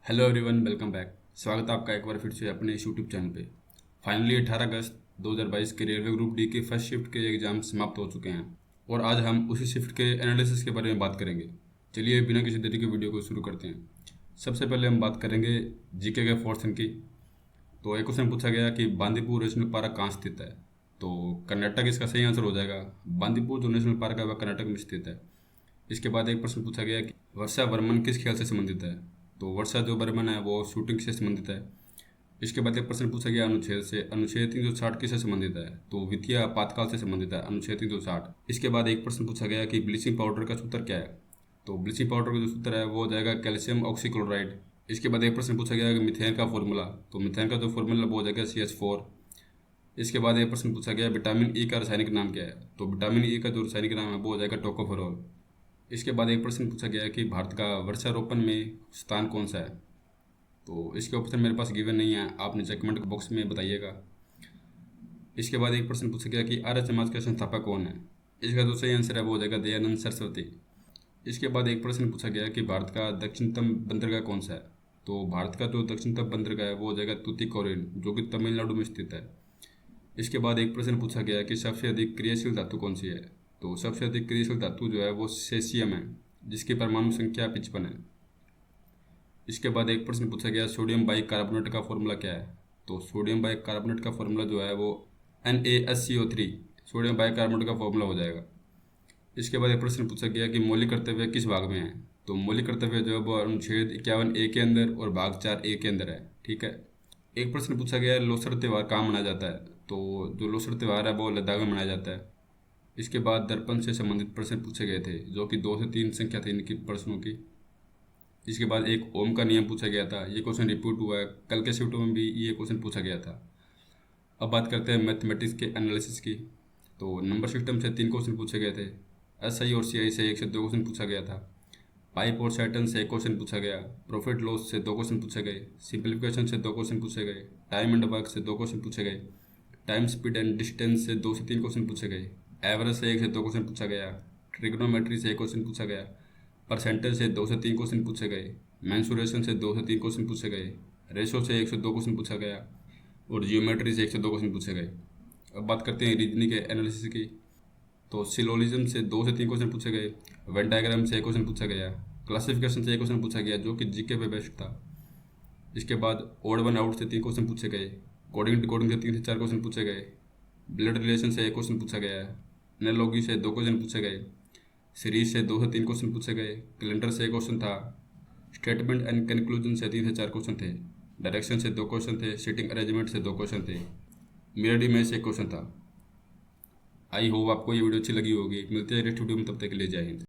Hello everyone, welcome back. स्वागत है आपका एक बार फिर से अपने इस यूट्यूब चैनल पे। फाइनली 18 अगस्त 2022 के रेलवे ग्रुप डी के फर्स्ट शिफ्ट के एग्जाम समाप्त हो चुके हैं और आज हम उसी शिफ्ट के एनालिसिस के बारे में बात करेंगे। चलिए बिना किसी देरी के वीडियो को शुरू करते हैं। सबसे पहले हम बात करेंगे जीके के फोर्थ की। तो एक क्वेश्चन पूछा गया कि बांदीपुर नेशनल पार्क कहाँ स्थित है। तो कर्नाटक इसका सही आंसर हो जाएगा। बांदीपुर जो नेशनल पार्क है वह कर्नाटक में स्थित है। इसके बाद एक प्रश्न पूछा गया कि वर्षा वर्मन किस खेल से संबंधित है। तो वर्षा जो बर्मन है वो शूटिंग से संबंधित है। इसके बाद एक प्रश्न पूछा गया अनुच्छेद से, अनुच्छेद 360 किससे संबंधित है। तो वित्तीय आपातकाल से संबंधित है अनुच्छेद 360। इसके बाद एक प्रश्न पूछा गया कि ब्लीचिंग पाउडर का सूत्र क्या है। तो ब्लीचिंग पाउडर का जो सूत्र है वो हो जाएगा कैल्शियम ऑक्सीक्लोराइड। इसके बाद एक प्रश्न पूछा गया कि मिथेन का फॉर्मूला। तो मिथेन का जो फॉर्मूला वो हो जाएगा CH4। इसके बाद एक प्रश्न पूछा गया विटामिन ई का रासायनिक नाम क्या है। तो विटामिन ई का जो रासायनिक नाम है वो हो जाएगा टोकोफेरोल। इसके बाद एक प्रश्न पूछा गया कि भारत का वृक्षारोपण में स्थान कौन सा है। तो इसके ऑप्शन मेरे पास गिवन नहीं है, आप नीचे कमेंट बॉक्स में बताइएगा। इसके बाद एक प्रश्न पूछा गया कि आर्य समाज का संस्थापक कौन है। इसका जो सही आंसर है वो हो जाएगा दयानंद सरस्वती। इसके बाद एक प्रश्न पूछा गया कि भारत का दक्षिणतम बंदरगाह कौन सा है। तो भारत का जो दक्षिणतम बंदरगाह है वो हो जाएगा तूतीकोरिन, जो कि तमिलनाडु में स्थित है। इसके बाद एक प्रश्न पूछा गया कि सबसे अधिक क्रियाशील धातु कौन सी है। तो सबसे अधिक क्रियाशील धातु जो है वो सेसियम है, जिसकी परमाणु संख्या 55 है। इसके बाद एक प्रश्न पूछा गया सोडियम बाइकार्बोनेट का फॉर्मूला क्या है। तो सोडियम बाइकार्बोनेट का फॉर्मूला जो है वो NaSCO3 सोडियम बाइकार्बोनेट का फॉर्मूला हो जाएगा। इसके बाद एक प्रश्न पूछा गया कि मौलिक कर्तव्य किस भाग में है। तो मौलिक कर्तव्य जो है वो अनुच्छेद 51A के अंदर और भाग 4A के अंदर है। ठीक है। एक प्रश्न पूछा गया लोसर त्यौहार कहाँ मनाया जाता है। तो जो लोसर त्यौहार है वो लद्दाख में मनाया जाता है। इसके बाद दर्पण से संबंधित प्रश्न पूछे गए थे, जो कि 2 से 3 संख्या थी इनकी प्रश्नों की। इसके बाद एक ओम का नियम पूछा गया था, ये क्वेश्चन रिपीट हुआ है, कल के शिफ्ट में भी ये क्वेश्चन पूछा गया था। अब बात करते हैं मैथमेटिक्स के एनालिसिस की। तो नंबर सिस्टम से 3 क्वेश्चन पूछे गए थे। SI और CI से 1 से 2 क्वेश्चन पूछा गया था। पाइप और सैटर्न से 1 क्वेश्चन पूछा गया। प्रॉफिट लॉस से 2 क्वेश्चन पूछे गए। सिंप्लीफिकेशन से 2 क्वेश्चन पूछे गए। टाइम एंड वर्क से 2 क्वेश्चन पूछे गए। टाइम स्पीड एंड डिस्टेंस से 2 से 3 क्वेश्चन पूछे गए। एवरेज से 1 से 2 क्वेश्चन पूछा गया। ट्रिग्नोमेट्री से 1 क्वेश्चन पूछा गया। परसेंटेज से 2 से 3 क्वेश्चन पूछे गए। मैंसुरेशन से 2 से 3 क्वेश्चन पूछे गए। रेशो से 1 से 2 क्वेश्चन पूछा गया और जियोमेट्री से 1 से 2 क्वेश्चन पूछे गए। अब बात करते हैं रीजनिंग के एनालिसिस की। तो सिलोजिज्म से 2 से 3 क्वेश्चन पूछे गए। वेन डायग्राम से 1 क्वेश्चन पूछा गया। क्लासिफिकेशन से 1 क्वेश्चन पूछा गया, जो कि जीके पे बेस्ड था। इसके बाद ओड वन आउट से 3 क्वेश्चन पूछे गए। कोडिंग डिकोडिंग से 3 से 4 क्वेश्चन पूछे गए। ब्लड रिलेशन से 1 क्वेश्चन पूछा गया। एनालॉजी से 2 क्वेश्चन पूछे गए। सीरीज से 2 से 3 क्वेश्चन पूछे गए। कैलेंडर से 1 क्वेश्चन था। स्टेटमेंट एंड कंक्लूजन से 3 से 4 क्वेश्चन थे। डायरेक्शन से 2 क्वेश्चन थे। सीटिंग अरेंजमेंट से 2 क्वेश्चन थे। मिरर इमेज से 1 क्वेश्चन था। आई होप आपको ये वीडियो अच्छी लगी होगी। मिलते हैं नेक्स्ट वीडियो में, तब तक के लिए जय हिंद।